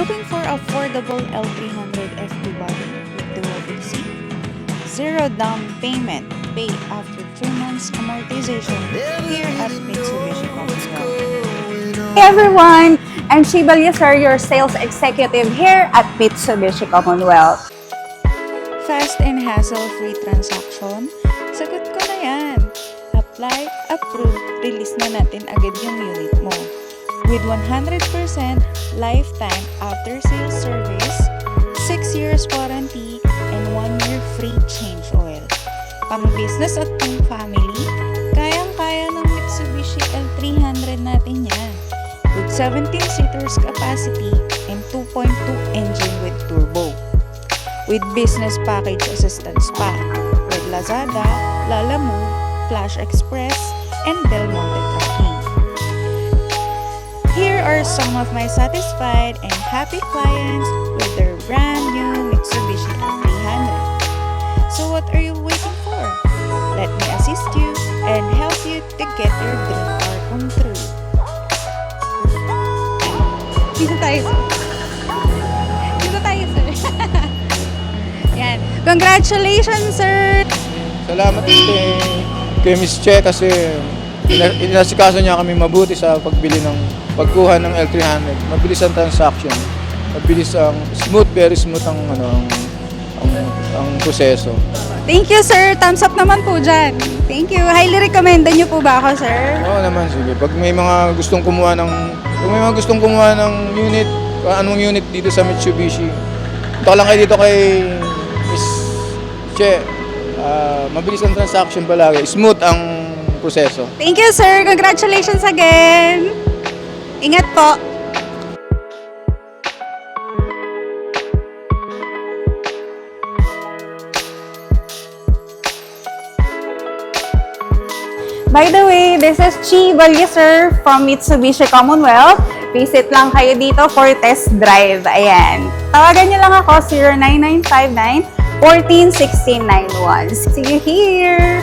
Looking for affordable L300 FP body with dual AC? Zero down payment, pay after 3 months amortization here at Mitsubishi Commonwealth. Hey everyone! I'm Shiba Liesar, your sales executive here at Mitsubishi Commonwealth. Fast and hassle-free transaction? Sagot ko na yan. Apply, approve, release na natin agad yung unit mo. With 100% lifetime after-sales service, 6 years warranty, and 1 year free change oil. Pang business at pang family, kayang-kaya ng Mitsubishi L300 natin yan. With 17 seaters capacity and 2.2 engine with turbo. With business package assistance pa, with Lazada, Lalamove, Flash Express, and Del Monte tracking. Here are some of my satisfied and happy clients with their brand new Mitsubishi L300. So what are you waiting for? Let me assist you and help you to get your dream car come true. Dito tayo, sir. Dito tayo, sir. Yan. Congratulations, sir! Salamat din kay Miss Che kasi inasikaso niya kami mabuti sa pagkuha ng L300. Mabilis ang transaction. Mabilis ang smooth, very smooth ang proseso. Thank you, sir. Thumbs up naman po dyan. Thank you. Highly recommended niyo po ba ako, sir? Oo naman, sige. Pag may mga gustong kumuha ng unit, anong unit dito sa Mitsubishi, punta lang kayo dito kay Miss Che. Mabilis ang transaction palagi. Smooth ang proseso. Thank you, sir. Congratulations again. Ingat po. By the way, this is Shiba Liesar from Mitsubishi Commonwealth. Visit lang kayo dito for test drive. Ayan. Tawagan niyo lang ako 09959 141691. See you here!